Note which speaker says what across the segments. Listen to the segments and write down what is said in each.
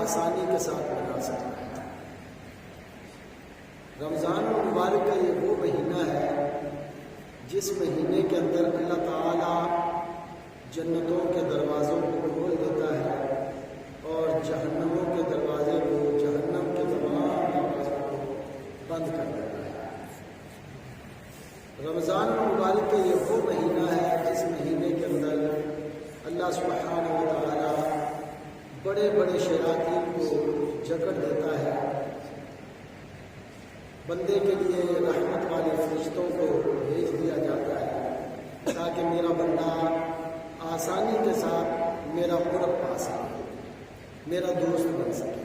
Speaker 1: آسانی کے ساتھ بنا سکتا ہے۔ رمضان المبارک کا یہ وہ مہینہ ہے جس مہینے کے اندر اللہ تعالیٰ جنتوں کے دروازوں کو کھول دیتا ہے اور جہنموں کے دروازے کو، جہنم کے تمام دروازوں کو بند کر دیتا ہے۔ رمضان المبارک کا یہ وہ مہینہ ہے جس مہینے کے اندر اللہ سبحانہ و تعالیٰ بڑے بڑے شیاطین کو جکڑ دیتا ہے، بندے کے لیے رحمت والے فرشتوں کو بھیج دیا جاتا ہے تاکہ میرا بندہ آسانی کے ساتھ میرا قرب پا سکے، میرا دوست بن سکے۔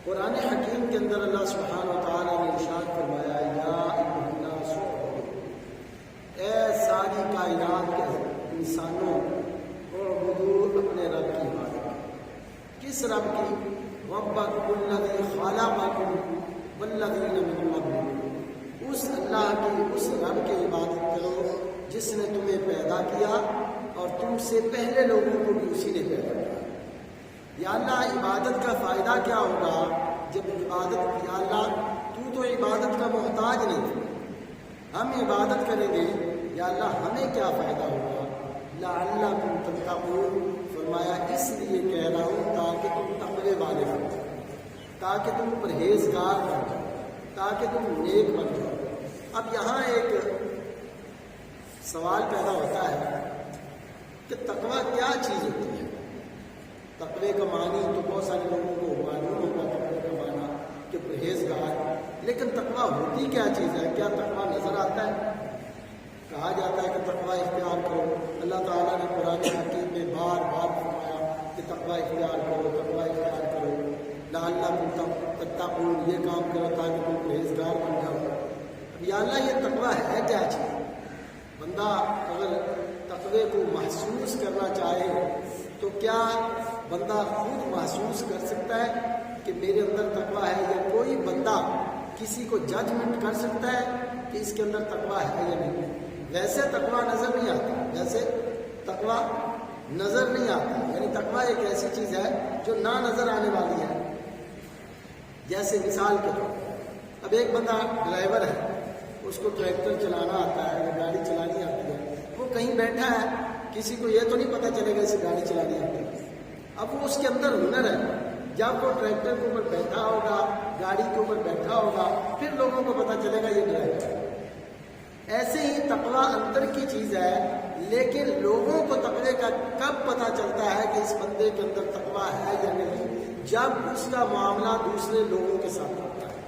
Speaker 1: قرآن حکیم کے اندر اللہ سبحانہ و تعالیٰ نے ارشاد فرمایا، یا ایھا الناس اے ساری کائنات کے انسانوں، اعبدوا اپنے رب کی عبادت۔ کس رب کی؟ ربکم الذی خلقکم والذین من قبلکم، اس اللہ کی، اس رب کی عبادت کرو جس نے تمہیں پیدا کیا اور تم سے پہلے لوگوں کو بھی اسی نے پیدا کیا۔ یا اللہ عبادت کا فائدہ کیا ہوگا جب عبادت، یا اللہ تو عبادت کا محتاج نہیں، ہم عبادت کریں گے، یا اللہ ہمیں کیا فائدہ ہوگا؟ لعلکم تتقون، فرمایا اس لیے کہہ رہا ہوں تاکہ تم تقوی والے بن جاؤ، تاکہ تم پرہیزگار بن جاؤ، تاکہ تم نیک بن جاؤ۔ اب یہاں ایک سوال پیدا ہوتا ہے کہ تقوی کیا چیز ہوتی ہے؟ تقوی کا معنی تو بہت سارے لوگوں کو معلوم ہوگا، تقوی کا معنی کہ پرہیزگار، لیکن تقوی ہوتی کیا چیز ہے؟ کیا تقوی نظر آتا ہے؟ کہا جاتا ہے کہ تقوی اختیار کرو، اللہ تعالیٰ نے قرآن حکیم میں بار بار فرمایا کہ تقوی اختیار کرو، تقوی اختیار کرو، لعلکم تتقون، یہ کام کرو تاکہ تم پرہیزگار بن جاؤ۔ اب یا اللہ یہ تقوی ہے کیا چیز؟ بندہ اگر تقوی کو محسوس کرنا چاہے تو کیا بندہ خود محسوس کر سکتا ہے کہ میرے اندر تقوی ہے، یا کوئی بندہ کسی کو ججمنٹ کر سکتا ہے کہ اس کے اندر تقوی ہے یا نہیں؟ ویسے تقوی نظر نہیں آتا، ویسے تقوی نظر نہیں آتا، یعنی تقوی ایک ایسی چیز ہے جو نہ نظر آنے والی ہے۔ جیسے مثال کے طور پر اب ایک بندہ ڈرائیور ہے، اس کو ٹریکٹر چلانا آتا ہے، گاڑی چلانی آتی ہے، وہ کہیں بیٹھا ہے، کسی کو یہ تو نہیں پتہ چلے گا اسے گاڑی چلانی آتی ہے۔ اب وہ اس کے اندر ہنر ہے، جب وہ ٹریکٹر کے اوپر بیٹھا ہوگا، گاڑی کے اوپر بیٹھا ہوگا، پھر لوگوں کو پتہ چلے گا یہ ڈرائیور ہے۔ ایسے ہی تقوی اندر کی چیز ہے، لیکن لوگوں کو تقوی کا کب پتہ چلتا ہے کہ اس بندے کے اندر تقوی ہے یا نہیں؟ جب اس کا معاملہ دوسرے لوگوں کے ساتھ ہوتا ہے،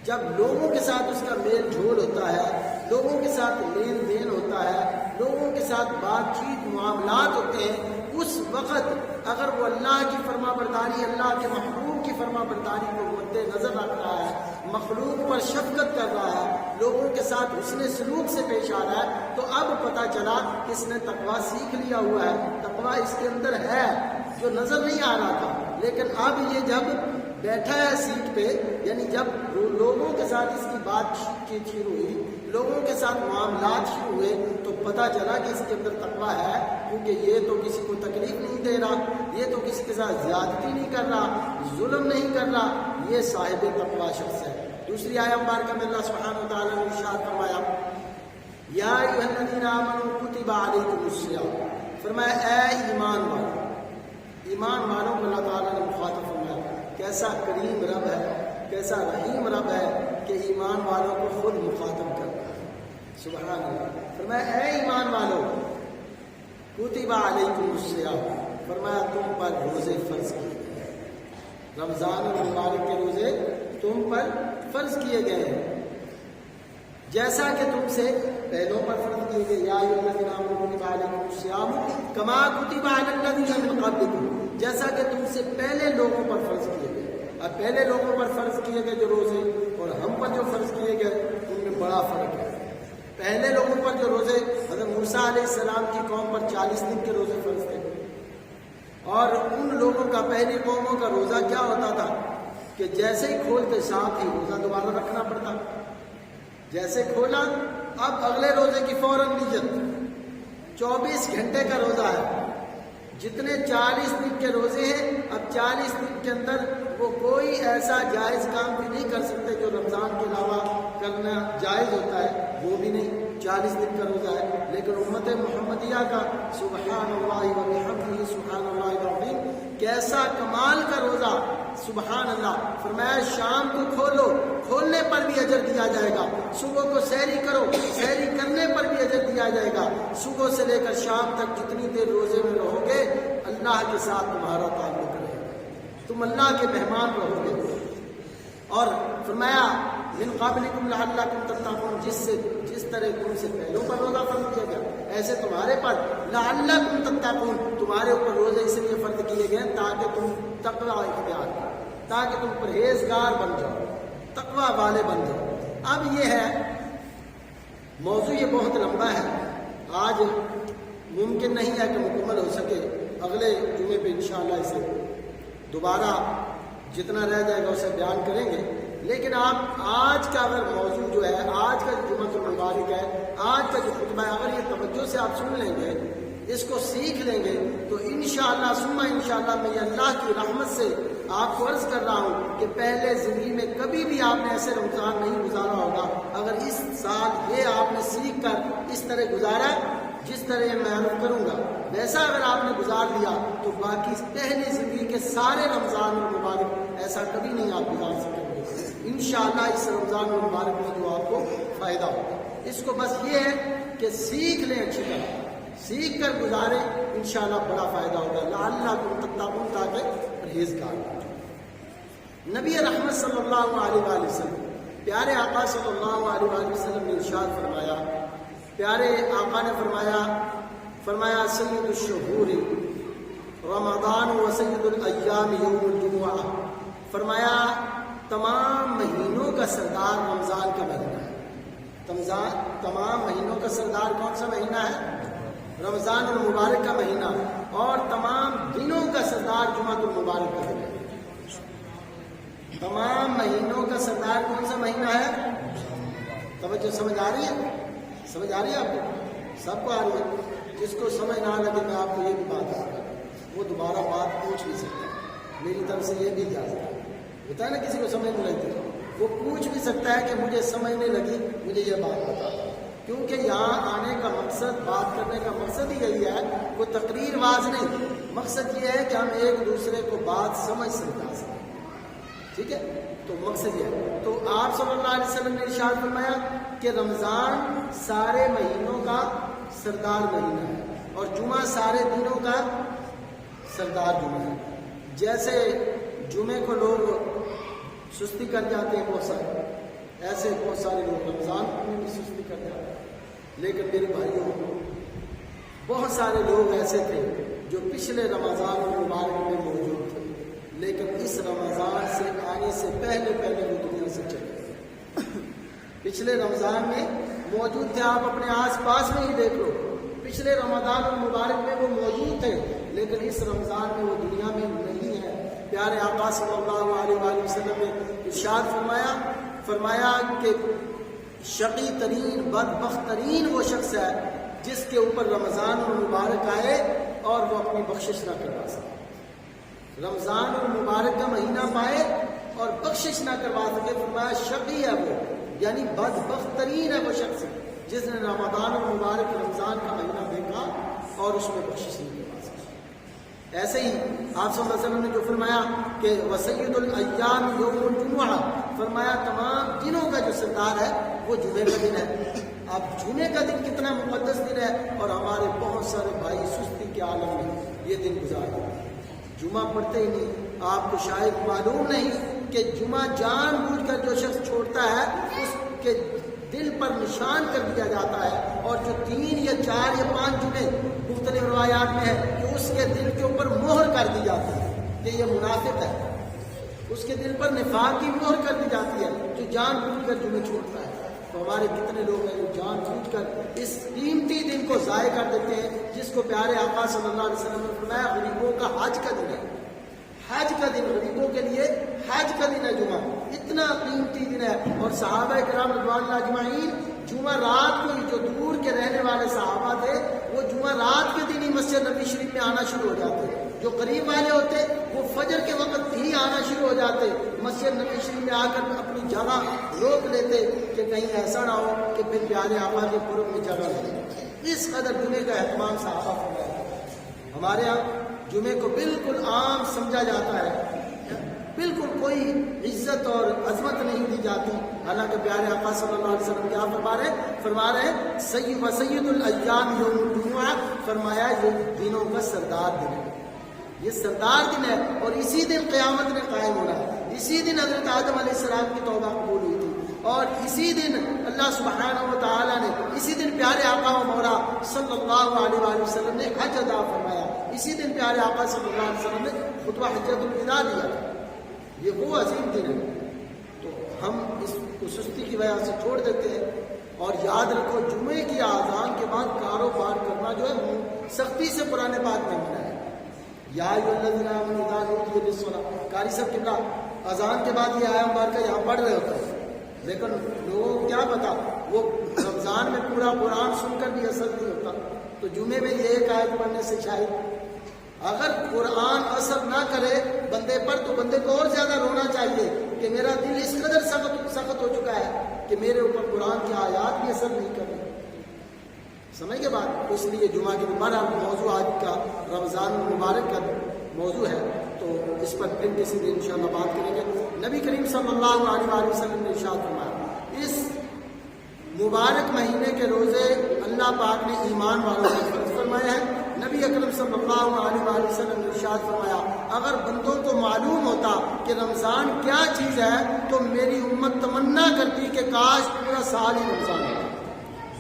Speaker 1: جب لوگوں کے ساتھ اس کا میل جھول ہوتا ہے، لوگوں کے ساتھ لین دین ہوتا ہے، لوگوں کے ساتھ بات چیت معاملات ہوتے ہیں، اس وقت اگر وہ اللہ کی فرما برداری، اللہ کے محبوب کی فرما برداری کو مد نظر رکھ رہا ہے، مخلوق پر شفقت کر رہا ہے، لوگوں کے ساتھ حسن سلوک سے پیش آ رہا ہے، تو اب پتہ چلا کہ اس نے تقوی سیکھ لیا ہوا ہے، تقوی اس کے اندر ہے جو نظر نہیں آ رہا تھا۔ لیکن اب یہ جب بیٹھا ہے سیٹ پہ، یعنی جب لوگوں کے ساتھ اس کی بات چیت شروع ہوئی، لوگوں کے ساتھ معاملات شروع ہوئے، تو پتہ چلا کہ اس کے اندر تقوی ہے، کیونکہ یہ تو کسی کو تکلیف نہیں دے رہا، یہ تو کسی کے ساتھ زیادتی نہیں کر رہا، ظلم نہیں کر رہا، یہ صاحب تقوی شخص ہے۔ دوسری آیت مبارکہ میں اللہ سبحانہ و تعالیٰ نے ارشاد فرمایا، یا ایھا الذین آمنوا کتب علیکم الصیام، فرمایا اے ایمان والو، ایمان والوں کو اللہ تعالیٰ نے مخاطب فرمایا۔ کیسا کریم رب ہے، کیسا رحیم رب ہے کہ ایمان والوں کو خود مخاطب کرتا ہے، سبحان اللہ۔ فرمایا اے ایمان والو، کتب علیکم الصیام، فرمایا تم پر روزے فرض کیے گئے ہیں، رمضان المبارک کے روزے تم پر فرض کیے گئے ہیں، جیسا کہ تم سے پہلوں پر فرض کیے گئے۔ یا ایھا الذین آمنوا کتب علیکم الصیام کما کتب علی الذین من قبلکم، جیسا کہ تم سے پہلے لوگوں پر فرض کیے گئے۔ اب پہلے لوگوں پر فرض کیے گئے جو روزے اور ہم پر جو فرض کیے گئے ان میں بڑا فرق ہے۔ پہلے لوگوں پر جو روزے، حضرت موسیٰ علیہ السلام کی قوم پر 40 دن کے روزے فرض تھے، اور ان لوگوں کا، پہلی قوموں کا روزہ کیا ہوتا تھا کہ جیسے ہی کھولتے ساتھ ہی روزہ دوبارہ رکھنا پڑتا، جیسے کھولا اب اگلے روزے کی فوراً نیت، 24 گھنٹے کا روزہ ہے، جتنے 40 دن کے روزے ہیں، اب 40 دن کے اندر وہ کوئی ایسا جائز کام بھی نہیں کر سکتے جو رمضان کے علاوہ کرنا جائز ہوتا ہے، وہ بھی نہیں۔ 40 دن کا روزہ ہے، لیکن امت محمدیہ کا سبحان اللہ و بحمدہ سبحان اللہ العظیم کیسا کمال کا روزہ، سبحان اللہ۔ فرمایا شام کو کھولو، کھولنے پر بھی اجر دیا جائے گا، صبح کو سحری کرو، سحری کرنے پر بھی اجر دیا جائے گا، صبح سے لے کر شام تک جتنی دیر روزے میں رہو گے اللہ کے ساتھ تمہارا تعلق رہے گا، تم اللہ کے مہمان رہو گے۔ اور فرمایا من قابلکم لعلکم تتقون، جس طرح تم سے پہلوں پر روزہ فرض کیا گیا ایسے تمہارے پر لعلکم تتقون، تمہارے اوپر روزے اس لیے فرض کیے گئے تاکہ تم تقوی اختیار کرو، تاکہ تم پرہیزگار بن جاؤ، تقوی والے بن جاؤ۔ اب یہ ہے موضوع، یہ بہت لمبا ہے، آج ممکن نہیں ہے کہ مکمل ہو سکے، اگلے جمعے پہ انشاءاللہ اسے دوبارہ جتنا رہ جائے گا اسے بیان کریں گے۔ لیکن آپ آج کا اگر موضوع جو ہے، آج کا جو جمعۃ المبارک ہے، آج کا جو خطبہ ہے، اگر یہ توجہ سے آپ سن لیں گے، اس کو سیکھ لیں گے تو انشاءاللہ ثم انشاءاللہ میں یہ اللہ کی رحمت سے آپ کو عرض کر رہا ہوں کہ پہلے زندگی میں کبھی بھی آپ نے ایسے رمضان نہیں گزارا ہوگا اگر اس سال یہ آپ نے سیکھ کر اس طرح گزارا جس طرح میں عرض کروں گا، ویسا اگر آپ نے گزار لیا تو باقی پہلی زندگی کے سارے رمضان المبارک ایسا کبھی نہیں آپ گزار سکیں گے۔ انشاءاللہ اس رمضان المبارک میں جو آپ کو فائدہ ہوگا، اس کو بس یہ ہے کہ سیکھ لیں، اچھی طرح سیکھ کر گزاریں، انشاءاللہ بڑا فائدہ ہوگا۔ لعلکم تتقون، تاکہ پرہیزگار ہو جائیں۔ نبی رحمت صلی اللہ علیہ وآلہ وسلم، پیارے آقا صلی اللہ علیہ وآلہ وسلم نے ارشاد فرمایا، پیارے آقا نے فرمایا سید الشہور رمضان و سید الایام یوم الجمعہ، فرمایا تمام مہینوں کا سردار رمضان کا مہینہ ہے۔ تمام مہینوں کا سردار کون سا مہینہ ہے؟ رمضان المبارک کا مہینہ، اور تمام دنوں کا سردار جمعۃ المبارک کا مہینہ۔ تمام مہینوں کا سردار کون سا مہینہ ہے؟ توجہ، سمجھ آ رہی ہے؟ سمجھ آ رہی ہے آپ کو؟ سب کو آ رہی ہے؟ جس کو سمجھ نہ لگے میں آپ کو یہ بھی بات کروں گا، وہ دوبارہ بات پوچھ بھی سکتا ہے، میری طرف سے یہ بھی اجازت ہے۔ ہوتا ہے نا کسی کو سمجھ نہیں لگتی، وہ پوچھ بھی سکتا ہے کہ مجھے سمجھ نہیں لگی، مجھے یہ بات بتا، کیونکہ یہاں آنے کا مقصد، بات کرنے کا مقصد ہی یہی ہے، وہ تقریر باز نہیں، مقصد یہ ہے کہ ہم ایک دوسرے کو بات سمجھ سکیں، ٹھیک ہے؟ تو مقصد یہ ہے۔ تو آپ صلی اللہ علیہ وسلم نے ارشاد فرمایا کہ رمضان سارے مہینوں کا سردار مہینہ ہے اور جمعہ سارے دنوں کا سردار جمعہ ہے۔ جیسے جمعے کو لوگ سستی کر جاتے ہیں بہت سارے، ایسے بہت سارے لوگ رمضان میں بھی سستی کر جاتے ہیں۔ لیکن میرے بھائیوں، بہت سارے لوگ ایسے تھے جو پچھلے رمضان المبارک میں موجود تھے، لیکن اس رمضان سے آنے سے پہلے وہ دنیا سے چلے گئے۔ پچھلے رمضان میں موجود تھے، آپ اپنے آس پاس میں ہی دیکھ لو، پچھلے رمضان المبارک میں وہ موجود تھے، لیکن اس رمضان میں وہ دنیا میں نہیں ہے۔ پیارے آقا صلی اللہ علیہ وآلہ وسلم نے ارشاد فرمایا کہ شقی ترین، بدبخت ترین وہ شخص ہے جس کے اوپر رمضان المبارک آئے اور وہ اپنی بخشش نہ کروا سکے۔ رمضان المبارک کا مہینہ پائے اور بخشش نہ کروا سکے، فرمایا شقی ہے وہ، یعنی بدبخت ترین ہے وہ شخص جس نے رمضان المبارک رمضان کا مہینہ دیکھا اور اس میں بخشش نہیں کروا سکا۔ ایسے ہی آپ صلی اللہ علیہ وسلم نے جو فرمایا کہ وسید الایام یوم الجمعہ، فرمایا تمام دنوں کا جو سردار ہے وہ جمعے کا دن ہے۔ اب جمعے کا دن کتنا مقدس دن ہے، اور ہمارے بہت سارے بھائی سستی کے عالم میں یہ دن گزار رہے ہیں، جمعہ پڑھتے ہی نہیں۔ آپ کو شاید معلوم نہیں کہ جمعہ جان بوجھ کر جو شخص چھوڑتا ہے اس کے دل پر نشان کر دیا جاتا ہے، اور جو 3 یا 4 یا 5 جمعے مختلف روایات میں ہے کہ اس کے دل کے اوپر مہر کر دی جاتی ہے کہ یہ منافق ہے، اس کے دل پر نفاق کی مہر کر دی جاتی ہے جو جان بوجھ کر جمعے چھوڑتا ہے۔ تو ہمارے کتنے لوگ ہیں جو جان بوجھ کر اس قیمتی دن کو ضائع کر دیتے ہیں، جس کو پیارے آقا صلی اللہ علیہ وسلم نے فرمایا غریبوں کا حج کا دن ہے، حج کا دن، غریبوں کے لیے حج کا دن ہے جمعہ، اتنا قیمتی دن ہے۔ اور صحابہ کرام رضوان اللہ اجمعین جمعہ رات کو ہی، جو دور کے رہنے والے صحابہ تھے، وہ جمعہ رات کے دن ہی مسجد نبی شریف میں آنا شروع ہو جاتے غریب والے ہوتے وہ فجر کے وقت ہی آنا شروع ہو جاتے، مسجد نبی شریف میں آ کر اپنی جگہ روک لیتے کہ کہیں ایسا نہ ہو کہ پھر پیارے آقا کے قرب میں جگہ ملے۔ اس قدر جمعے کا اہتمام صحابہ فرمایا۔ ہمارے یہاں جمعے کو بالکل عام سمجھا جاتا ہے، بالکل کوئی عزت اور عظمت نہیں دی جاتی، حالانکہ پیارے آقا صلی اللہ علیہ وسلم کیا فرما رہے ہیں سید الایام یوم الجمعہ، فرمایا یہ دنوں کا سردار دن ہے، یہ سردار دن ہے، اور اسی دن قیامت نے قائم ہونا ہے، اسی دن حضرت آدم علیہ السلام کی توبہ قبول ہوئی تھی، اور اسی دن اللہ سبحانہ و تعالیٰ نے، اسی دن پیارے آقا و مولا صلی اللہ علیہ وآلہ وسلم نے حج ادا فرمایا، اسی دن پیارے آقا صلی اللہ علیہ وسلم نے خطبہ حجۃ الوداع دیا تھا۔ یہ وہ عظیم دن ہے، تو ہم اس کو سستی کی وجہ سے چھوڑ دیتے ہیں۔ اور یاد رکھو جمعے کی اذان کے بعد کاروبار کرنا جو ہے وہ سختی سے قرآن پاک میں منع ہے۔ یا ایھا الذین آمنوا اذا نودی للصلاۃ، قاری صاحب قبلہ اذان کے بعد یہ آیت مبارکہ یہاں پڑھ رہے ہوتے ہیں، لیکن لوگوں کو کیا پتا، وہ رمضان میں پورا قرآن سن کر بھی اثر نہیں ہوتا، تو جمعے میں یہ ایک آیت پڑھنے سے شاید اگر قرآن اثر نہ کرے بندے پر تو بندے کو اور زیادہ رونا چاہیے کہ میرا دل اس قدر سخت ہو چکا ہے کہ میرے اوپر قرآن کی آیات بھی اثر نہیں کر رہی۔ سمجھ کے بعد اس لیے جمعہ کی بڑا موضوع آج کا رمضان المبارک کا موضوع ہے، تو اس پر پھر کسی دن انشاءاللہ بات کریں گے۔ نبی کریم صلی اللہ علیہ وآلہ وسلم نے ارشاد فرمایا اس مبارک مہینے کے روزے اللہ پاک نے ایمان والوں پر فرض فرمایا ہے۔ نبی اکرم صلی اللہ علیہ وآلہ وسلم نے ارشاد فرمایا اگر بندوں کو معلوم ہوتا کہ رمضان کیا چیز ہے تو میری امت تمنا کرتی کہ کاش پورا سال ہی رمضان ہوتا۔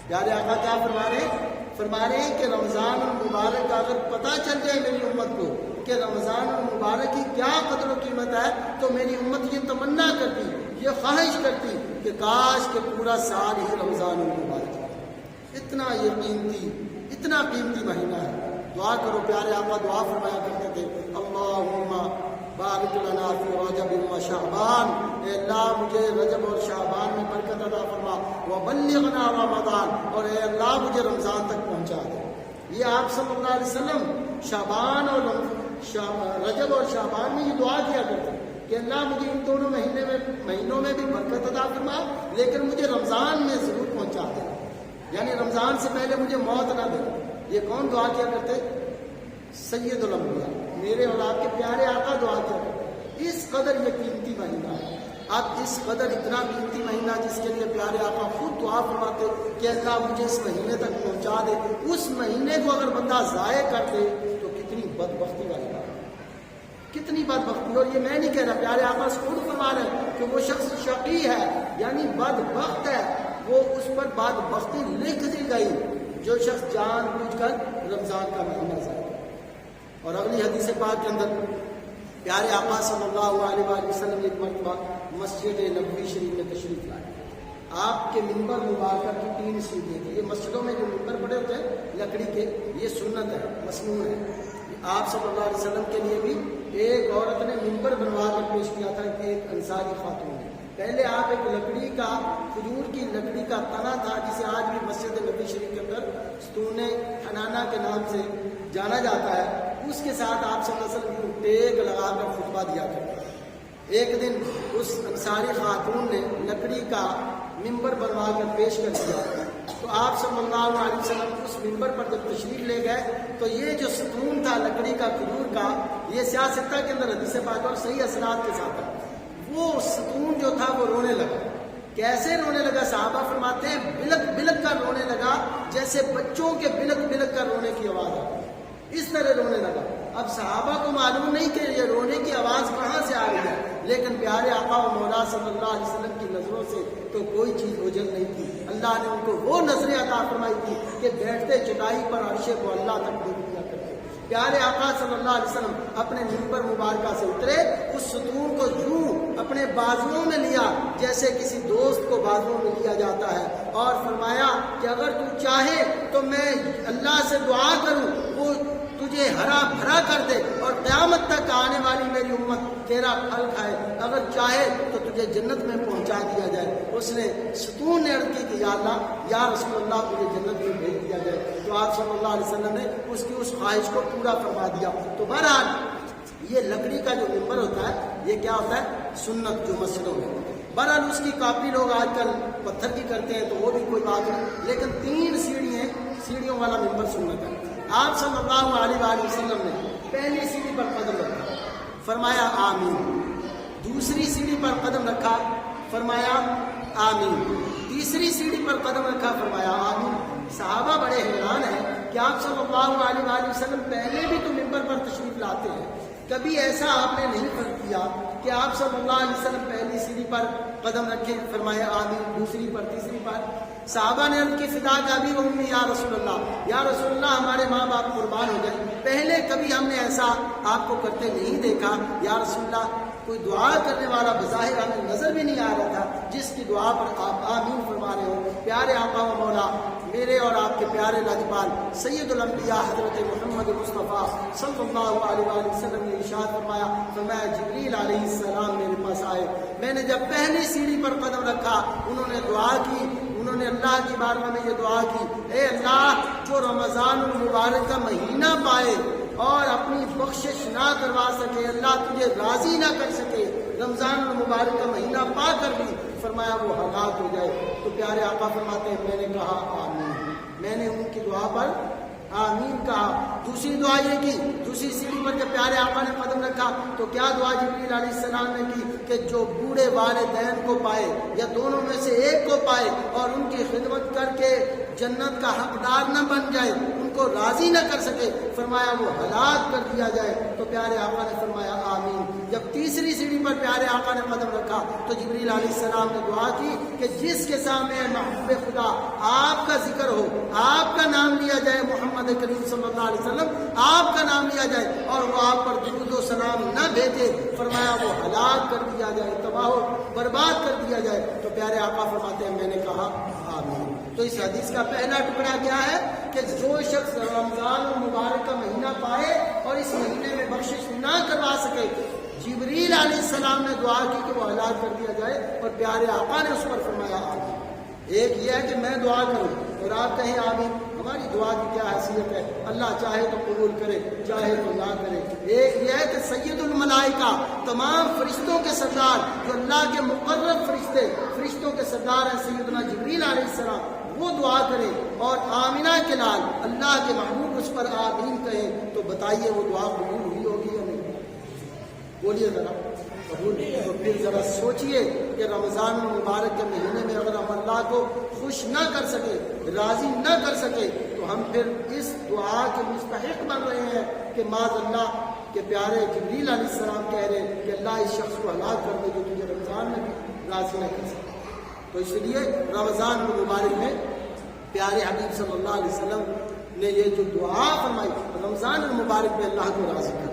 Speaker 1: پیارے آقا کیا فرما رہے ہیں کہ رمضان المبارک کا اگر پتہ چل جائے میری امت کو کہ رمضان المبارک کی کیا قدر و قیمت ہے تو میری امت یہ تمنا کرتی، یہ خواہش کرتی کہ کاش کہ پورا سال ہی رمضان المبارک ہے۔ اتنا اتنا قیمتی مہینہ ہے۔ دعا کرو، پیارے آقا دعا فرمایا کرتے تھے اللہم بارک لنا فی رجب و شعبان، اے اللہ مجھے رجب اور شعبان میں برکت عطا فرما، وبلغنا رمضان، اور اے اللہ مجھے رمضان تک پہنچا دے۔ یہ آپ صلی اللہ علیہ وسلم شعبان اور رجب اور شعبان میں یہ دعا کیا کرتے کہ اللہ مجھے ان دونوں مہینوں میں بھی برکت عطا فرما، لیکن مجھے رمضان میں ضرور پہنچا دے، یعنی رمضان سے پہلے مجھے موت نہ دے۔ یہ کون دعا کیا کرتے؟ سید الانبیاء، میرے اور آپ کے پیارے آقا دعا کیا کرتے۔ اس قدر یہ قیمتی مہینہ ہے، اب اس قدر اتنا قیمتی مہینہ جس کے لیے پیارے آقا خود دعا فرماتے کہ اللہ مجھے اس مہینے تک پہنچا دے۔ اس مہینے کو اگر بندہ ضائع کر دے تو کتنی بدبختی والی بات ہے، کتنی بدبختی۔ اور یہ میں نہیں کہہ رہا، پیارے آقا خود فرما رہے ہیں کہ وہ شخص شقی ہے، یعنی بدبخت ہے، وہ اس پر بدبختی لکھ دی گئی جو شخص جان بوجھ کر رمضان کا مہینہ ضائع کرے۔ اور اگلی حدیث پاک کے اندر پیارے آقا صلی اللہ علیہ وآلہ وسلم نے ایک مرتبہ مسجد نبوی شریف میں تشریف لائے۔ آپ کے منبر مبارکہ کی 3 سیڑھیاں تھیں۔ یہ مسجدوں میں جو منبر پڑے ہوتے ہیں لکڑی کے، یہ سنت ہے، مسنون ہے۔ آپ صلی اللہ علیہ وسلم کے لیے بھی ایک عورت نے منبر بنوا کر پیش کیا تھا کہ ایک انصاری خاتون نے۔ پہلے آپ ایک لکڑی کا، کھجور کی لکڑی کا تنا تھا جسے آج بھی مسجد نبوی شریف کے اندر ستون حنانہ کے نام سے جانا جاتا ہے، اس کے ساتھ آپ صلی اللہ علیہ وسلم ٹیک لگا کر خطبہ دیا کرتے ہیں۔ ایک دن اس انصاری خاتون نے لکڑی کا منبر بنوا کر پیش کر دیا، تو آپ صلی اللہ علیہ وسلم اس منبر پر جب تشریف لے گئے تو یہ جو ستون تھا لکڑی کا، کھجور کا، یہ سیاستہ کے اندر حدیث پاک اور صحیح اسناد کے ساتھ ہے، وہ ستون جو تھا وہ رونے لگا۔ کیسے رونے لگا؟ صحابہ فرماتے ہیں بلک بلک کر رونے لگا، جیسے بچوں کے بلک بلک کر رونے کی آواز آتی، اس طرح رونے لگا۔ اب صحابہ کو معلوم نہیں کہ یہ رونے کی آواز کہاں سے آ رہی ہے، لیکن پیارے آقا و مولا صلی اللہ علیہ وسلم کی نظروں سے تو کوئی چیز اوجھل نہیں تھی۔ اللہ نے ان کو وہ نظریں عطا فرمائی تھی کہ بیٹھتے چٹائی پر عرش کو اللہ تک دیکھ لیا کرتے۔ پیارے آقا صلی اللہ علیہ وسلم اپنے منبر مبارکہ سے اترے، اس ستون کو یوں اپنے بازوؤں میں لیا جیسے کسی دوست کو بازوؤں میں لیا جاتا ہے، اور فرمایا کہ اگر تو چاہے تو میں اللہ سے دعا کروں وہ تجھے ہرا بھرا کر دے اور قیامت قیامت تک آنے والی میری امت تیرا پھل کھائے، اگر چاہے تو تجھے جنت میں پہنچا دیا جائے۔ اس نے ستون نے عرض کی کہ یا اللہ یا رسول اللہ مجھے جنت میں بھیج دیا جائے، تو آپ صلی اللہ علیہ وسلم نے اس کی اس خواہش کو پورا فرما دیا۔ تو بہرحال یہ لکڑی کا جو ممبر ہوتا ہے یہ کیا ہوتا ہے؟ سنت جو مسجدوں میں۔ بہرحال اس کی کاپی لوگ آج کل پتھر کی کرتے ہیں تو وہ بھی کوئی بات نہیں، لیکن 3 سیڑھیوں والا ممبر سنت ہے۔ آپ صلی اللہ علیہ وآلہ وسلم نے پہلی سیڑھی پر قدم رکھا، فرمایا آمین۔ دوسری سیڑھی پر قدم رکھا، فرمایا آمین۔ تیسری سیڑھی پر قدم رکھا، فرمایا آمین۔ صحابہ بڑے حیران ہیں کہ آپ صلی اللہ علیہ وآلہ وسلم پہلے بھی تو ممبر پر تشریف لاتے ہیں، کبھی ایسا آپ نے نہیں کیا کہ آپ صلی اللہ علیہ وسلم پہلی سیڑھی پر قدم رکھے، فرمایا آمین، دوسری پر، تیسری پر۔ صحابہ نے ان کی فدا کا بھی امی یا رسول اللہ، یا رسول اللہ ہمارے ماں باپ قربان ہو گئے، پہلے کبھی ہم نے ایسا آپ کو کرتے نہیں دیکھا، یا رسول اللہ کوئی دعا کرنے والا بظاہر ہمیں نظر بھی نہیں آ رہا تھا جس کی دعا پر آپ آمین فرما رہے ہو۔ پیارے آقا و مولا میرے اور آپ کے پیارے لاجپال سید الانبیاء حضرت محمد مصطفیٰ صلی اللہ علیہ وآلہ وسلم نے ارشاد فرمایا جبریل علیہ السلام میرے پاس آئے، میں نے جب پہلی سیڑھی پر قدم رکھا انہوں نے دعا کی، انہوں نے اللہ کی بارگاہ میں یہ دعا کی، اے اللہ جو رمضان المبارک کا مہینہ پائے اور اپنی بخشش نہ کروا سکے، اللہ تجھے راضی نہ کر سکے رمضان المبارک کا مہینہ پا کر بھی، فرمایا وہ ہلاک ہو جائے۔ تو پیارے آقا فرماتے ہیں میں نے کہا آمین، میں نے ان کی دعا پر آمین کہا۔ دوسری دعا یہ کی، دوسری سیڑھی پر جب پیارے آقا نے قدم رکھا تو کیا دعا جبریل علیہ السلام نے کی کہ جو بوڑھے والدین کو پائے یا دونوں میں سے ایک کو پائے اور ان کی خدمت کر کے جنت کا حقدار نہ بن جائے، ان کو راضی نہ کر سکے، فرمایا وہ ہلاک کر دیا جائے۔ تو پیارے آقا نے فرمایا آمین۔ جب تیسری سیڑھی پر پیارے آقا نے قدم رکھا تو جبریل علیہ السلام نے دعا کی کہ جس کے سامنے محبوب خدا آپ کا ذکر ہو، آپ کا نام لیا جائے، محمد کریم صلی اللہ علیہ وسلم آپ کا نام لیا جائے اور وہ آپ پر درود و سلام نہ بھیجے، فرمایا وہ ہلاک کر دیا جائے، تباہ و برباد کر دیا جائے۔ تو پیارے آقا فرماتے ہیں میں نے کہا آمین۔ تو اس حدیث کا پہلا ٹکڑا کیا ہے کہ جو شخص رمضان المبارک کا مہینہ پائے اور اس مہینے میں بخشش نہ کروا سکے، جبریل علیہ السلام نے دعا کی کہ وہ ہلاک کر دیا جائے اور پیارے آقا نے اس پر فرمایا آمین۔ ایک یہ ہے کہ میں دعا کروں اور آپ کہیں آمین، ہماری دعا کی کیا حیثیت ہے، اللہ چاہے تو قبول کرے چاہے تو نہ کرے۔ ایک یہ ہے کہ سید الملائکہ تمام فرشتوں کے سردار جو اللہ کے مقرب فرشتوں کے سردار ہیں سیدنا جبریل علیہ السلام، وہ دعا کرے اور آمینہ کے لال اللہ کے محبوب اس پر آمین کہیں، تو بتائیے وہ دعا قبول ہوئی ہوگی یا نہیں؟ بولیے ذرا قبول۔ تو پھر ذرا سوچئے کہ رمضان المبارک کے مہینے میں اگر ہم اللہ کو خوش نہ کر سکے، راضی نہ کر سکے، تو ہم پھر اس دعا کے مستحق بن رہے ہیں کہ معاذ اللہ کے پیارے جبریل علیہ السلام کہہ رہے ہیں کہ اللہ اس شخص کو ہلاک کر دے جو تجھے رمضان میں بھی راضی نہ کر سکے۔ تو اس لیے رمضان المبارک میں پیارے حبیب صلی اللہ علیہ وسلم نے یہ جو دعا فرمائی، رمضان المبارک میں اللہ کو راضی کر۔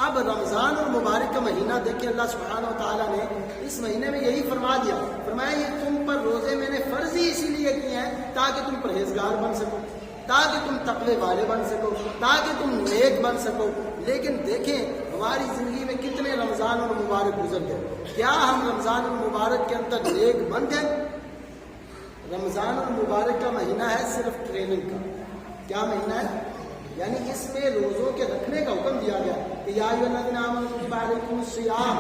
Speaker 1: اب رمضان المبارک کا مہینہ دیکھیں، اللہ سبحانہ و تعالیٰ نے اس مہینے میں یہی فرما دیا، فرمایا یہ تم پر روزے میں نے فرض ہی اسی لیے کیے ہیں تاکہ تم پرہیزگار بن سکو، تاکہ تم تقوی والے بن سکو، تاکہ تم نیک بن سکو۔ لیکن دیکھیں ہماری زندگی میں کتنے رمضان المبارک گزر گئے، کیا ہم رمضان المبارک کے اندر نیک بن گئے؟ رمضان المبارک کا مہینہ ہے صرف ٹریننگ کا۔ کیا مہینہ ہے؟ یعنی اس میں روزوں کے رکھنے کا حکم دیا گیا کہ یا ایھا الذین آمنوا کتب علیکم الصیام،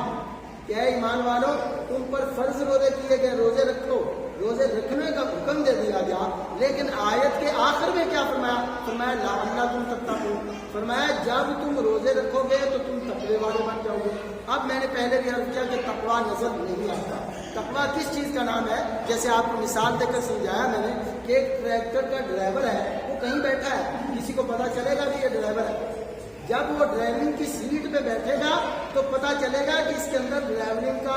Speaker 1: کہ اے ایمان والو تم پر فرض روزے کیے گئے، روزے رکھو، روزے رکھنے کا حکم دے دیا گیا۔ لیکن آیت کے آخر میں کیا فرمایا؟ فرمایا لعلکم تتقون، فرمایا جب تم روزے رکھو گے تو تم تقوی والے بن جاؤ گے۔ اب میں نے پہلے بھی عرض کیا کہ تقویٰ نظر نہیں آتا۔ تقویٰ کس چیز کا نام ہے؟ جیسے آپ کو مثال دے کر سمجھایا میں نے کہ ایک ٹریکٹر کا ڈرائیور ہے، وہ کہیں بیٹھا ہے، کسی کو پتا چلے گا کہ یہ ڈرائیور ہے؟ جب وہ ڈرائیونگ کی سیٹ پہ بیٹھے گا تو پتا چلے گا کہ اس کے اندر ڈرائیونگ کا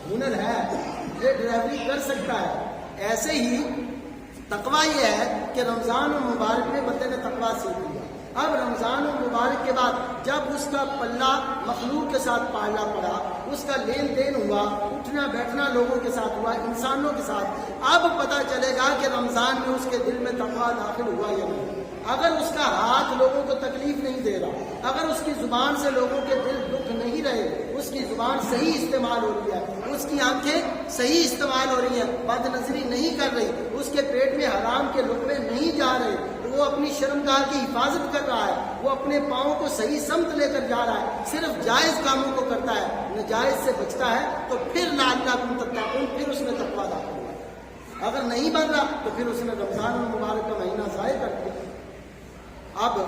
Speaker 1: ہنر ہے، یہ ڈرائیوری کر سکتا ہے۔ ایسے ہی تقویٰ یہ ہے کہ رمضان المبارک میں بندے نے تقویٰ سیکھ لیا۔ اب رمضان المبارک کے بعد جب اس کا پلہ مخلوق کے ساتھ پالنا پڑا، اس کا لین دین ہوا، اٹھنا بیٹھنا لوگوں کے ساتھ ہوا، انسانوں کے ساتھ، اب پتا چلے گا کہ رمضان میں اس کے دل میں تقویٰ داخل ہوا یا نہیں۔ اگر اس کا ہاتھ لوگوں کو تکلیف نہیں دے رہا، اگر اس کی زبان سے لوگوں کے دل دکھ نہیں رہے، اس کی زبان صحیح استعمال ہو رہی ہے، اس کی آنکھیں صحیح استعمال ہو رہی ہیں، بد نظری نہیں کر رہی، اس کے پیٹ میں حرام کے لقمے نہیں جا رہے، وہ اپنی شرمگاہ کی حفاظت کر رہا ہے، وہ اپنے پاؤں کو صحیح سمت لے کر جا رہا ہے، صرف جائز کاموں کو کرتا ہے، ناجائز سے بچتا ہے، تو پھر لعلکم تتقون، پھر اس میں تقویٰ داخل ہوا۔ اگر نہیں بن رہا تو پھر اس نے رمضان المبارک کا مہینہ ضائع کر دیا۔ اب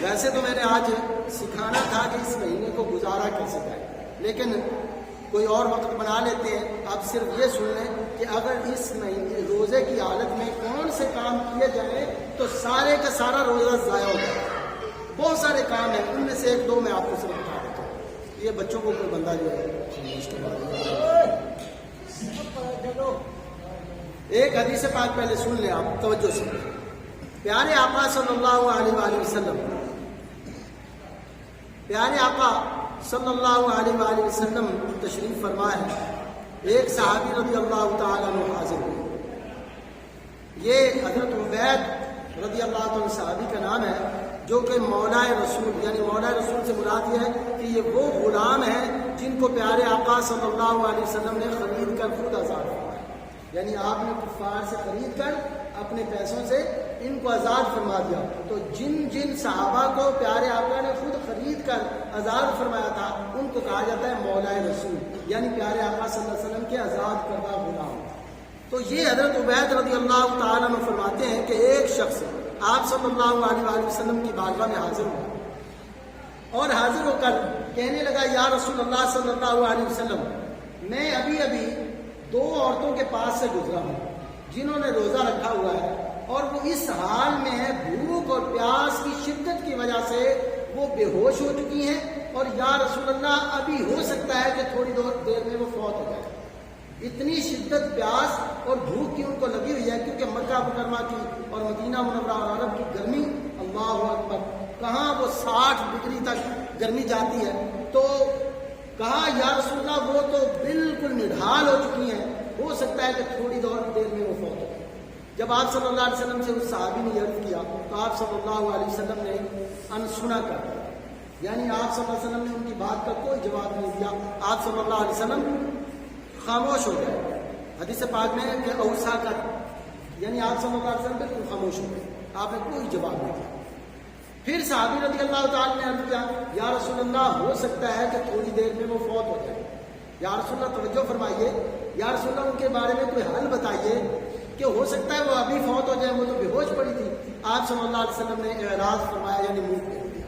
Speaker 1: ویسے تو میں نے آج سکھانا تھا کہ اس مہینے کو گزارا کیسے جائے، لیکن کوئی اور وقت بنا لیتے ہیں۔ آپ صرف یہ سن لیں کہ اگر اس مہینے روزے کی حالت میں کون سے کام کیے جائیں تو سارے کا سارا روزہ ضائع ہو جائے۔ بہت سارے کام ہیں، ان میں سے ایک دو میں آپ کو صرف بتا دیتا ہوں۔ یہ بچوں کو کوئی بندہ جو ہے ایک حدیث پاک پہلے سن لیں، آپ توجہ سے۔ پیارے آقا صلی اللہ علیہ وآلہ وسلم، پیارے آقا صلی اللہ علیہ وآلہ وسلم تشریف فرما ہے، ایک صحابی رضی اللہ تعالیٰ عنہ حاضر ہوئے۔ یہ حضرت عبید رضی اللہ عنہ صحابی کا نام ہے، جو کہ مولا رسول، یعنی مولا رسول سے مراد یہ ہے کہ یہ وہ غلام ہیں جن کو پیارے آقا صلی اللہ علیہ وسلم نے خرید کر خود آزاد فرمایا، یعنی آپ نے کفار سے خرید کر اپنے پیسوں سے ان کو آزاد فرما دیا۔ تو جن جن صحابہ کو پیارے آقا نے خود خرید کر آزاد فرمایا تھا ان کو کہا جاتا ہے مولا رسول، یعنی پیارے آقا صلی اللہ علیہ وسلم کے آزاد کردہ غلام۔ تو یہ حضرت عبید رضی اللہ تعالیٰ عنہ فرماتے ہیں کہ ایک شخص آپ صلی اللہ علیہ وآلہ وسلم کی بارگاہ میں حاضر ہوا اور حاضر ہو کر کہنے لگا، یا رسول اللہ صلی اللہ علیہ وسلم، میں ابھی دو عورتوں کے پاس سے گزرا ہوں جنہوں نے روزہ رکھا ہوا ہے، اور وہ اس حال میں ہے، بھوک اور پیاس کی شدت کی وجہ سے وہ بے ہوش ہو چکی ہیں، اور یا رسول اللہ ابھی ہو سکتا ہے کہ تھوڑی دیر میں وہ فوت ہو جائے۔ اتنی شدت پیاس اور بھوک کی ان کو لگی ہوئی ہے، کیونکہ مکہ مکرمہ کی اور مدینہ منورہ اور عرب کی گرمی، اللہ اکبر، کہاں وہ 60 ڈگری تک گرمی جاتی ہے۔ تو کہا، یا رسول اللہ وہ تو بالکل نڈھال ہو چکی ہیں، ہو سکتا ہے کہ تھوڑی دیر میں وہ فوت ہو۔ جب آپ صلی اللہ علیہ وسلم سے اس صحابی نے عرض کیا تو آپ صلی اللہ علیہ وسلم نے انسنا کر دیا، یعنی آپ صلی اللہ علیہ وسلم نے ان کی بات کا کوئی جواب نہیں دیا۔ آپ صلی اللہ علیہ وسلم خاموش ہو گئے۔ حدیث پاک میں کہ اوسا کر، یعنی آپ صلی اللہ علیہ وسلم بالکل خاموش ہو گئے، آپ نے کوئی جواب نہیں دیا۔ پھر صحابی رضی اللہ تعالیٰ نے عرض کیا، یا رسول اللہ ہو سکتا ہے کہ تھوڑی دیر میں وہ فوت ہو جائے، یا رسول اللہ توجہ فرمائیے، یا رسول اللہ ان کے بارے میں کوئی حل بتائیے کہ ہو سکتا ہے وہ ابھی فوت ہو جائے، وہ تو بے ہوش پڑی تھی۔ آپ صلی اللہ علیہ وسلم نے اعراض فرمایا، یعنی منہ پھیر دیا،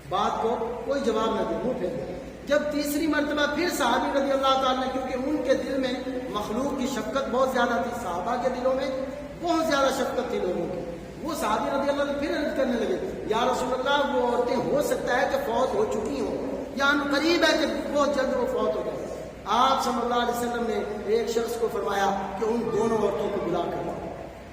Speaker 1: بات کو کوئی جواب نہ دیا، منہ پھیر دیا۔ جب تیسری مرتبہ پھر صحابی رضی اللہ تعالیٰ نے، کیونکہ ان کے دل میں مخلوق کی شفقت بہت زیادہ تھی، صحابہ کے دلوں میں بہت زیادہ شفقت تھی لوگوں کی، وہ صحابی رضی اللہ عنہ پھر عرض کرنے لگے، یا رسول اللہ وہ عورتیں ہو سکتا ہے کہ فوت ہو چکی ہوں، یا قریب ہے کہ بہت جلد وہ فوت ہو گئے۔ آپ صلی اللہ علیہ وسلم نے ایک شخص کو فرمایا کہ ان دونوں عورتوں کو بلا کر لاؤ۔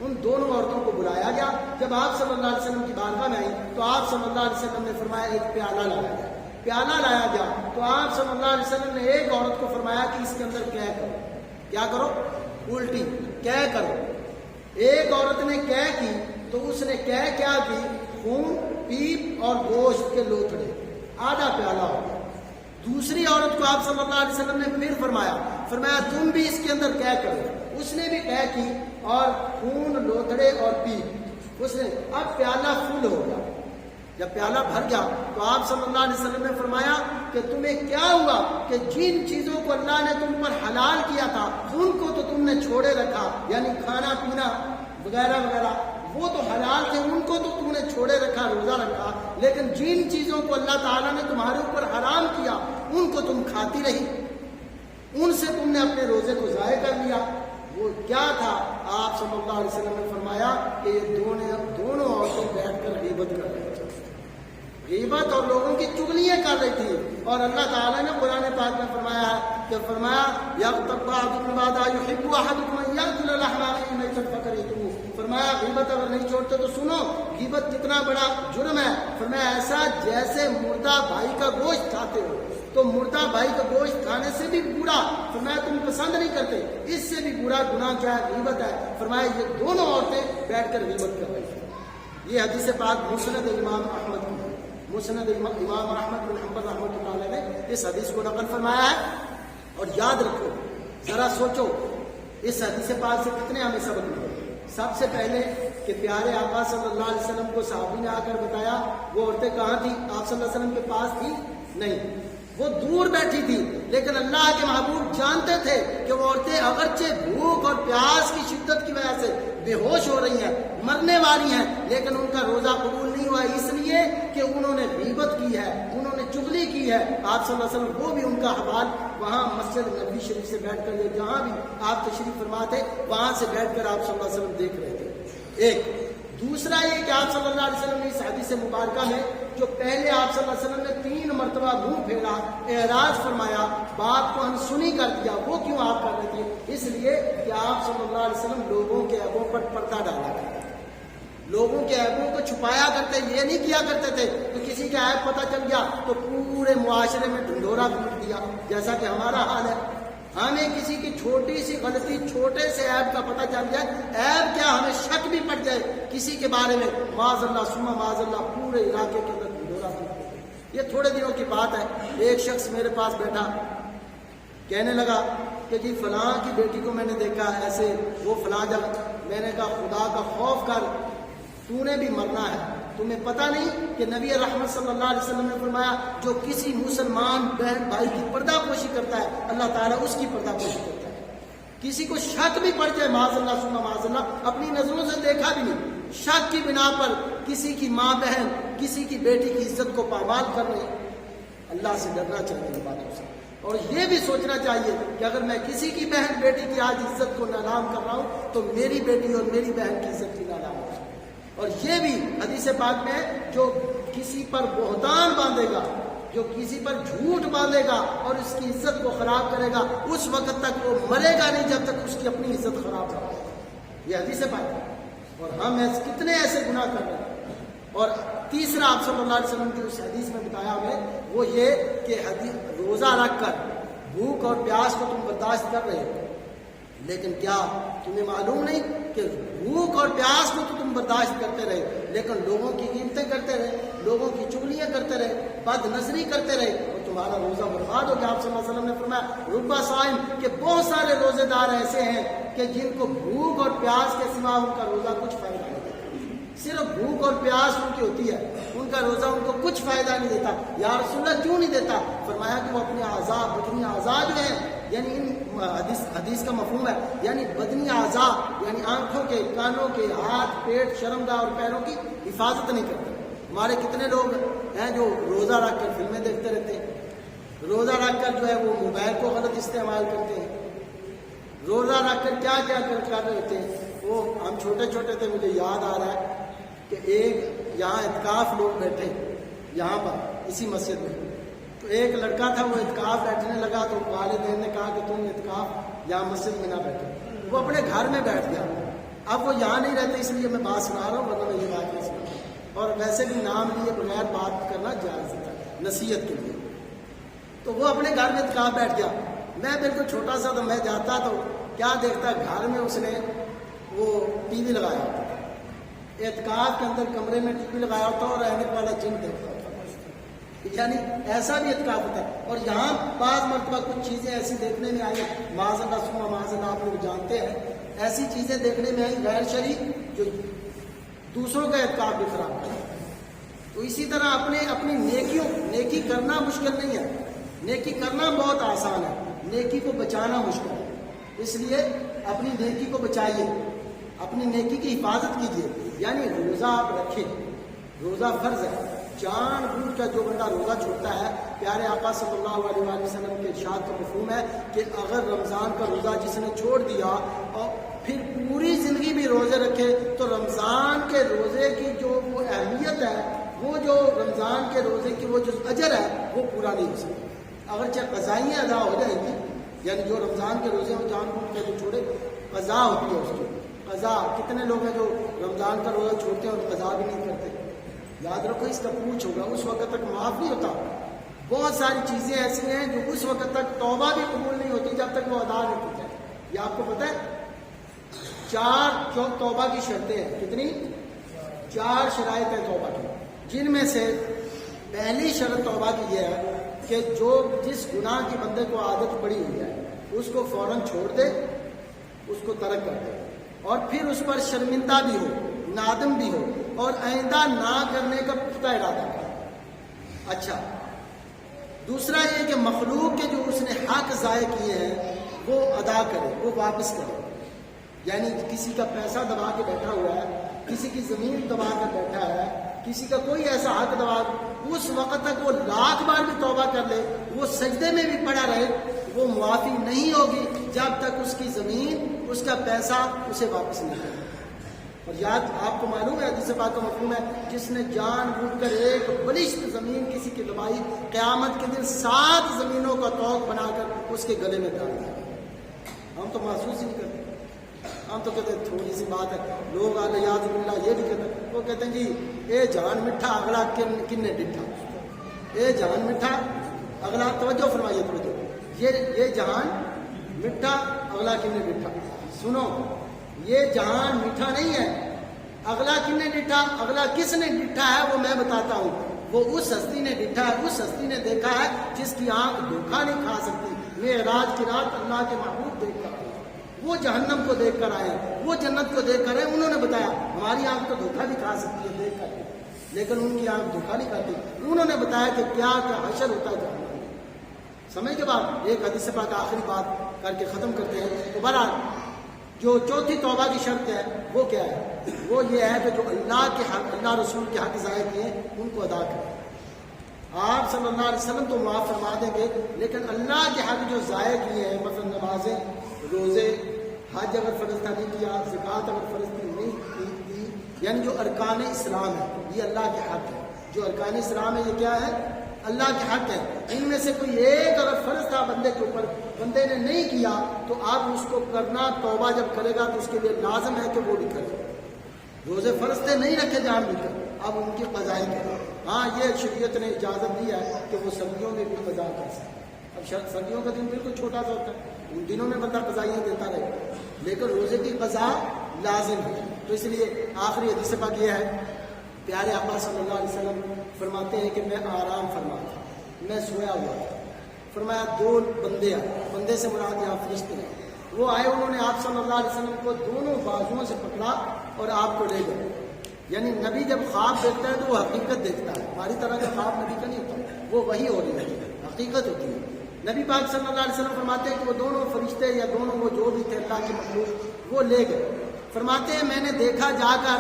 Speaker 1: ان دونوں عورتوں کو بلایا گیا۔ جب آپ صلی اللہ علیہ وسلم کی بارگاہ میں آئی تو آپ صلی اللہ علیہ وسلم نے فرمایا ایک پیالہ لایا گیا۔ پیالہ لایا گیا تو آپ صلی اللہ علیہ وسلم نے ایک عورت کو فرمایا کہ اس کے اندر کیا کرو، کیا کرو، الٹی کیا کرو۔ ایک عورت نے کیا کی تو اس نے کیا کی، خون، پیپ اور گوشت کے لوتھڑے، آدھا پیالہ ہو گیا۔ دوسری عورت کو آپ صلی اللہ علیہ وسلم نے پھر فرمایا تم بھی اس کے اندر کیا کرو۔ اس نے بھی کیا کی اور خون، لوتھڑے اور پیپ، اس نے، اب پیالہ فل ہو گیا۔ جب پیالہ بھر گیا تو آپ صلی اللہ علیہ وسلم نے فرمایا کہ تمہیں کیا ہوا کہ جن چیزوں کو اللہ نے تم پر حلال کیا تھا ان کو تو تم نے چھوڑے رکھا، یعنی کھانا پینا وغیرہ وغیرہ، وہ تو حلال تھے، ان کو تو تم نے چھوڑے رکھا، روزہ رکھا، لیکن جن چیزوں کو اللہ تعالیٰ نے تمہارے اوپر حرام کیا ان کو تم کھاتی رہی، ان سے تم نے اپنے روزے کو ضائع کر لیا۔ وہ کیا تھا؟ آپ صلی اللہ علیہ وسلم نے فرمایا کہ یہ دونوں عورتیں بیٹھ کر غیبت کر رہی تھیں، غیبت اور لوگوں کی چغلیاں کر رہی تھی۔ اور اللہ تعالیٰ نے قرآن پاک میں فرمایا ہے کہ فرمایا یغتب بعضکم بعضا یحب احدکم ان یاکل لحم اخیہ میتا فکرہتموہ، فرمایا غیبت اگر نہیں چھوڑتے تو سنو غیبت کتنا بڑا جرم ہے۔ فرمایا ایسا جیسے مردہ بھائی کا گوشت کھاتے ہو، تو مردہ بھائی کا گوشت کھانے سے بھی برا، فرمایا تم پسند نہیں کرتے، اس سے بھی برا گناہ کیا ہے؟ غیبت ہے۔ فرمایا یہ دونوں عورتیں بیٹھ کر غیبت کر رہی ہیں۔ یہ حدیث پاک مسند امام احمد کی، مسند امام احمد بن حنبل رحمۃ اللہ علیہ نے اس حدیث کو نقل فرمایا ہے. اور یاد رکھو، ذرا سوچو اس حدیث پاک سے کتنے ہمیں سبق ملے. سب سے پہلے کہ پیارے آقا صلی اللہ علیہ وسلم کو صحابی نے آ کر بتایا وہ عورتیں کہاں تھیں، آپ صلی اللہ علیہ وسلم کے پاس تھی نہیں، وہ دور بیٹھی تھی. لیکن اللہ کے محبوب جانتے تھے کہ وہ عورتیں اگرچہ بھوک اور پیاس کی شدت کی وجہ سے بے ہوش ہو رہی ہیں، مرنے والی ہیں، لیکن ان کا روزہ قبول نہیں ہوا اس لیے کہ انہوں نے غیبت کی ہے، انہوں نے چغلی کی ہے. آپ صلی اللہ علیہ وسلم وہ بھی ان کا حوال وہاں مسجد نبوی شریف سے بیٹھ کر جہاں بھی آپ تشریف فرما تھے وہاں سے بیٹھ کر آپ صلی اللہ علیہ وسلم دیکھ رہے تھے. ایک دوسرا یہ کہ آپ صلی اللہ علیہ وسلم نے اس حدیث مبارکہ میں جو پہلے آپ صلی اللہ علیہ وسلم نے 3 مرتبہ منہ پھیرا، اعراض فرمایا، بات کو انسنی کر دیا، وہ کیوں آپ کر رہے تھے؟ اس لیے کہ آپ صلی اللہ علیہ وسلم لوگوں کے عیبوں پر پردہ ڈالا کرتے تھے، لوگوں کے عیبوں کو چھپایا کرتے. یہ نہیں کیا کرتے تھے کہ کسی کا عیب پتہ چل گیا تو پورے معاشرے میں ڈھنڈورا پیٹ دیا جیسا کہ ہمارا حال ہے. ہمیں کسی کی چھوٹی سی غلطی، چھوٹے سے عیب کا پتہ چل جائے، عیب کیا ہمیں شک بھی پڑ جائے کسی کے بارے میں، معاذ اللہ ثم معاذ اللہ پورے علاقے کے اندر ڈھنڈورا پیٹ. یہ تھوڑے دنوں کی بات ہے. ایک شخص میرے پاس بیٹھا کہنے لگا کہ جی فلاں کی بیٹی کو میں نے دیکھا ایسے، وہ فلاں جگہ. میں نے کہا خدا کا خوف کر، تو نے بھی مرنا ہے. تمہیں پتہ نہیں کہ نبی رحمت صلی اللہ علیہ وسلم نے فرمایا جو کسی مسلمان بہن بھائی کی پردہ پوشی کرتا ہے اللہ تعالیٰ اس کی پردہ پوشی کرتا ہے. کسی کو شک بھی پڑ جائے، معاذ اللہ ثم معاذ اللہ، اپنی نظروں سے دیکھا بھی نہیں، شک کی بنا پر کسی کی ماں بہن، کسی کی بیٹی کی عزت کو پامال کر رہے ہیں. اللہ سے ڈرنا چاہیے ان باتوں سے. اور یہ بھی سوچنا چاہیے کہ اگر میں کسی کی بہن بیٹی کی آج عزت کو نالام کر رہا ہوں تو میری بیٹی اور میری بہن کی عزت کی نالام ہو. اور یہ بھی حدیث پاک میں جو کسی پر بہتان باندھے گا، جو کسی پر جھوٹ باندھے گا اور اس کی عزت کو خراب کرے گا، اس وقت تک وہ مرے گا نہیں جب تک اس کی اپنی عزت خراب نہ ہو. یہ حدیث پاک ہے. اور ہم کتنے ایسے گناہ کر رہے ہیں. اور تیسرا آپ صلی اللہ علیہ وسلم جو اس حدیث میں بتایا ہمیں وہ یہ کہ روزہ رکھ کر بھوک اور پیاس کو تم برداشت کر رہے ہو، لیکن کیا تمہیں معلوم نہیں کہ بھوک اور پیاس کو تو تم برداشت کرتے رہے، لیکن لوگوں کی قیمتیں کرتے رہے، لوگوں کی چغلیاں کرتے رہے، بد نظری کرتے رہے اور تمہارا روزہ برباد ہو گیا. آپ صلی اللہ علیہ وسلم نے فرمایا ربا صائم کہ بہت سارے روزے دار ایسے ہیں کہ جن کو بھوک اور پیاس کے سوا ان کا روزہ کچھ فائدہ نہیں دیتا. صرف بھوک اور پیاس ان کی ہوتی ہے، ان کا روزہ ان کو کچھ فائدہ نہیں دیتا. یا رسول اللہ کیوں نہیں دیتا؟ فرمایا کہ وہ اپنے اعضاء، بدنی اعضاء جو ہیں، یعنی ان حدیث کا مفہوم ہے یعنی بدنی اعضاء، یعنی آنکھوں کے، کانوں کے، ہاتھ، پیٹ، شرمگاہ اور پیروں کی حفاظت نہیں کرتے. ہمارے کتنے لوگ ہیں جو روزہ رکھ کر فلمیں دیکھتے رہتے ہیں، روزہ رکھ کر جو ہے وہ موبائل کو غلط استعمال کرتے ہیں، روزہ رکھ کر کیا کیا کر رہے ہوتے ہیں. وہ ہم چھوٹے چھوٹے تھے، مجھے یاد آ رہا ہے کہ ایک یہاں اعتکاف لوگ بیٹھے یہاں پر اسی مسجد میں، تو ایک لڑکا تھا وہ اعتکاف بیٹھنے لگا تو والدین نے کہا کہ تم اعتکاف یہاں مسجد میں نہ بیٹھو. وہ اپنے گھر میں بیٹھ گیا. اب وہ یہاں نہیں رہتے اس لیے میں بات سنا رہا ہوں، ورنہ میں یہ بات نہیں سنا. اور ویسے بھی نام لیے بغیر بات کرنا جائز تھا نصیحت کے لیے. تو وہ اپنے گھر میں اعتکاف بیٹھ گیا. میں بالکل چھوٹا سا تو میں جاتا تو کیا دیکھتا گھر میں اس نے وہ ٹی وی لگایا ہوتا تھا. اعتکاف کے اندر کمرے میں ٹی وی لگایا ہوتا اور اینک والا جن دیکھتا ہوتا، یعنی ایسا بھی اعتکاف ہوتا ہے. اور یہاں بعض مرتبہ کچھ چیزیں ایسی دیکھنے میں آئی، معاذ اللہ ثم معاذ اللہ، آپ لوگ جانتے ہیں ایسی چیزیں دیکھنے میں آئی غیر شرعی جو دوسروں کا اعتکاف بھی خراب کرتا ہے. تو اسی طرح اپنی نیکی کرنا مشکل نہیں ہے، نیکی کرنا بہت آسان ہے، نیکی کو بچانا مشکل ہے. اس لیے اپنی نیکی کو بچائیے، اپنی نیکی کی حفاظت کیجیے. یعنی روزہ آپ رکھیں، روزہ فرض ہے. جان بوجھ کا جو بندہ روزہ چھوڑتا ہے، پیارے آقا صلی اللہ علیہ وآلہ وسلم کے ارشاد کا مفہوم ہے کہ اگر رمضان کا روزہ جس نے چھوڑ دیا اور پھر پوری زندگی بھی روزے رکھے تو رمضان کے روزے کی جو وہ اہمیت ہے، وہ جو رمضان کے روزے کی وہ جو اجر ہے وہ پورا نہیں ہو سکتا. اگرچہ قضائیں ادا ہو جائیں گی، یعنی جو رمضان کے روزے میں جان بوجھ کے جو چھوڑے قضا ہوتی ہے اس کی قضا. کتنے لوگ ہیں جو رمضان کا روزہ چھوڑتے ہیں اور قضا بھی نہیں کرتے. یاد رکھو اس کا پوچھ ہوگا، اس وقت تک معاف نہیں ہوتا. بہت ساری چیزیں ایسی ہیں جو اس وقت تک توبہ بھی قبول نہیں ہوتی جب تک وہ ادا نہیں کی جائے. یہ آپ کو پتہ ہے 4 توبہ کی شرطیں ہیں. کتنی؟ 4 شرائط ہیں توبہ کی، جن میں سے پہلی شرط توبہ کی یہ ہے کہ جو جس گناہ کی بندے کو عادت پڑی ہوئی ہے اس کو فوراً چھوڑ دے، اس کو ترک کر دے، اور پھر اس پر شرمندہ بھی ہو، نادم بھی ہو، اور آئندہ نہ کرنے کا پختہ ارادہ کرے۔ اچھا، دوسرا یہ کہ مخلوق کے جو اس نے حق ضائع کیے ہیں وہ ادا کرے، وہ واپس کرے۔ یعنی کسی کا پیسہ دبا کے بیٹھا ہوا ہے، کسی کی زمین دبا کر بیٹھا ہے، کسی کا کوئی ایسا حق دبا، اس وقت تک وہ لاکھ بار بھی توبہ کر لے، وہ سجدے میں بھی پڑا رہے، وہ معافی نہیں ہوگی جب تک اس کی زمین، اس کا پیسہ اسے واپس نہیں کرے۔ اور یاد آپ کو معلوم ہے، حدیث پاک کا مفہوم ہے، جس نے جان بوجھ کر ایک بلشت زمین کسی کی دبائی، قیامت کے دن 7 زمینوں کا توق بنا کر اس کے گلے میں ڈال دیا۔ ہم تو محسوس ہی نہیں کرتے، ہم تو کہتے ہیں تھوڑی سی بات ہے۔ لوگ یاد باللہ یہ بھی کہتے ہیں، وہ کہتے ہیں جی اے جان مٹھا اگلا کن نے ڈٹھا، اے جان مٹھا اگلا، توجہ فرمائیے توجہ، یہ جہان مٹھا اگلا کن نے ڈٹھا۔ سنو، یہ جہان میٹھا نہیں ہے، اگلا کن نے ڈٹھا، اگلا کس نے ڈٹھا ہے وہ میں بتاتا ہوں۔ وہ اس ہستی نے ڈٹھا ہے، اس ہستی نے دیکھا ہے جس کی آنکھ دھوکہ نہیں کھا سکتی۔ معراج کی رات اللہ کے محبوب دیکھ کر آئے، وہ جہنم کو دیکھ کر آئے، وہ جنت کو دیکھ کر آئے۔ انہوں نے بتایا ہماری آنکھ تو دھوکہ بھی کھا سکتی ہے دیکھ کر، لیکن ان کی آنکھ دھوکہ نہیں کھاتی۔ انہوں نے بتایا کہ کیا کیا حشر ہوتا ہے جہنم میں۔ سمجھ کے بعد ایک حدیث پاک آخری بات کر کے ختم کرتے ہیں۔ تو بہرحال جو چوتھی توبہ کی شرط ہے وہ کیا ہے؟ وہ یہ ہے کہ جو اللہ کے حق، اللہ رسول کے حق ضائع کیے ان کو ادا کریں۔ آپ صلی اللہ علیہ وسلم تو معاف فرما دیں گے، لیکن اللہ کے حق جو ضائع کیے ہیں، مثلا نمازیں، روزے، حج اگر فرض تھا نہیں کیا، زکوٰۃ اگر فرض تھی نہیں کی، یعنی جو ارکان اسلام ہے یہ اللہ کے حق ہے۔ جو ارکان اسلام ہے یہ کیا ہے؟ اللہ کے حق ہے۔ ان میں سے کوئی ایک اگر فرض تھا بندے کے اوپر، بندے نے نہیں کیا، تو آپ اس کو کرنا، توبہ جب کرے گا تو اس کے لیے لازم ہے کہ وہ بھی کرے۔ روزے فرض تھے نہیں رکھے جان بھی کر، اب ان کی قضائی کرے۔ ہاں، یہ شریعت نے اجازت دی ہے کہ وہ سردیوں میں بھی قضا کر سکتے۔ اب سردیوں کا دن بالکل چھوٹا سا ہوتا ہے، ان دنوں میں بندہ قضائیاں دیتا رہے، لیکن روزے کی قضا لازم ہے۔ تو اس لیے آخری حدیث پاک یہ ہے، پیارے آقا صلی اللہ علیہ وسلم فرماتے ہیں کہ میں آرام فرما تھا، میں سویا ہوا تھا۔ فرمایا 2 بندے آئے، بندے سے مراد یہاں فرشتے ہیں۔ وہ آئے، انہوں نے آپ صلی اللہ علیہ وسلم کو دونوں بازوؤں سے پکڑا اور آپ کو لے گئے۔ یعنی نبی جب خواب دیکھتا ہے تو وہ حقیقت دیکھتا ہے، ہماری طرح کا خواب نبی کا نہیں ہوتا، وہ وہی ہو رہی ہے، حقیقت ہوتی ہے۔ نبی پاک صلی اللہ علیہ وسلم فرماتے ہیں کہ وہ دونوں فرشتے یا دونوں وہ جو بھی تھے اللہ کے مخلوق، وہ لے گئے۔ فرماتے ہیں میں نے دیکھا جا کر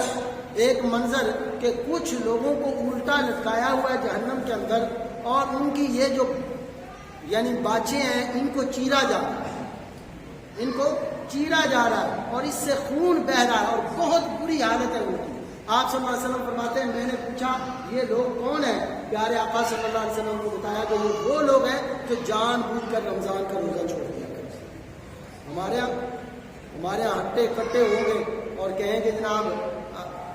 Speaker 1: ایک منظر کہ کچھ لوگوں کو الٹا لٹکایا ہوا ہے جہنم کے اندر، اور ان کی یہ جو یعنی باچیں ہیں ان کو چیرا جا رہا ہے، ان کو چیرا جا رہا ہے، اور اس سے خون بہہ رہا ہے، اور بہت بری حالت ہے ان کی۔ آپ صلی اللہ علیہ وسلم فرماتے ہیں میں نے پوچھا یہ لوگ کون ہیں؟ پیارے آقا صلی اللہ علیہ وسلم کو بتایا کہ یہ وہ لوگ ہیں جو جان بوجھ کر رمضان کا روزہ چھوڑ دیا کرتے ہیں۔ ہمارے یہاں ہٹے کٹے ہوں گے اور کہیں گے جناب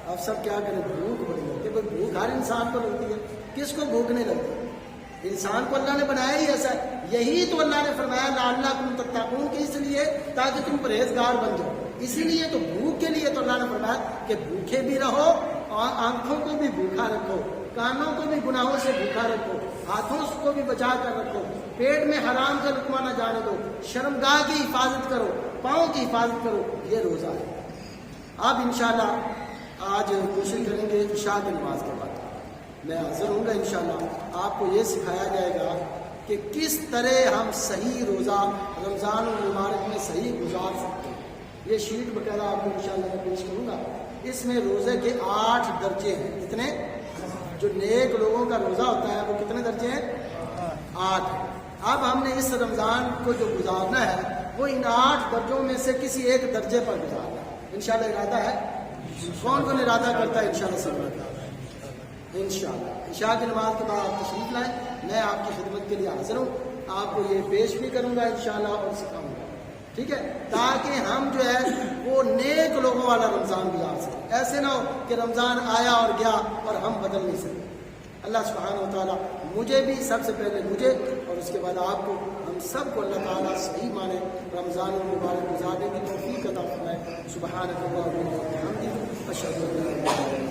Speaker 1: اب سب کیا کریں، بھوک بڑی لگتی ہے۔ بھوک ہر انسان کو لگتی ہے، کس کو بھوک نہیں لگتی؟ انسان کو اللہ نے بنایا ہی ایسا ہے۔ یہی تو اللہ نے فرمایا لعلکم تتقون، کہ اس لیے تاکہ تم پرہیزگار بن جاؤ۔ اسی لیے تو بھوک کے لیے تو اللہ نے فرمایا کہ بھوکے بھی رہو، اور آنکھوں کو بھی بھوکا رکھو، کانوں کو بھی گناہوں سے بھوکا رکھو، ہاتھوں کو بھی بچا کر رکھو، پیٹ میں حرام کا لقمہ نہ جانے دو، شرمگاہ کی حفاظت کرو، پاؤں کی حفاظت کرو۔ یہ روزہ ہے۔ اب انشاءاللہ آج کوشش کریں گے عشاء کی نماز کے بعد میں حاضر ہوں گا انشاءاللہ۔ آپ کو یہ سکھایا جائے گا کہ کس طرح ہم صحیح روزہ رمضان المبارک میں صحیح گزار سکتے ہیں۔ یہ شیٹ باقاعدہ آپ کو انشاءاللہ میں پیش کروں گا۔ اس میں روزے کے 8 درجے ہیں۔ کتنے؟ جو نیک لوگوں کا روزہ ہوتا ہے وہ کتنے درجے ہیں؟ 8۔ اب ہم نے اس رمضان کو جو گزارنا ہے وہ ان 8 درجوں میں سے کسی ایک درجے پر گزارنا ہے انشاءاللہ۔ ارادہ ہے؟ کون کون ارادہ کرتا ہے انشاءاللہ؟ سب انشاءاللہ عشاء کی نماز کے بعد آپ تشریف لائیں، میں آپ کی خدمت کے لیے حاضر ہوں۔ آپ کو یہ پیش بھی کروں گا انشاءاللہ اور سکھاؤں گا، ٹھیک ہے؟ تاکہ ہم جو ہے وہ نیک لوگوں والا رمضان گزار سکیں۔ ایسے نہ ہو کہ رمضان آیا اور گیا اور ہم بدل نہیں سکے۔ اللہ سبحانہ و تعالیٰ مجھے بھی، سب سے پہلے مجھے اور اس کے بعد آپ کو، ہم سب کو اللہ تعالیٰ صحیح مانے رمضان المبارک گزارنے کی توفیق عطا فرمائے۔ سبحانک اللہم و بحمدک، اشہد ان لا الہ الا انت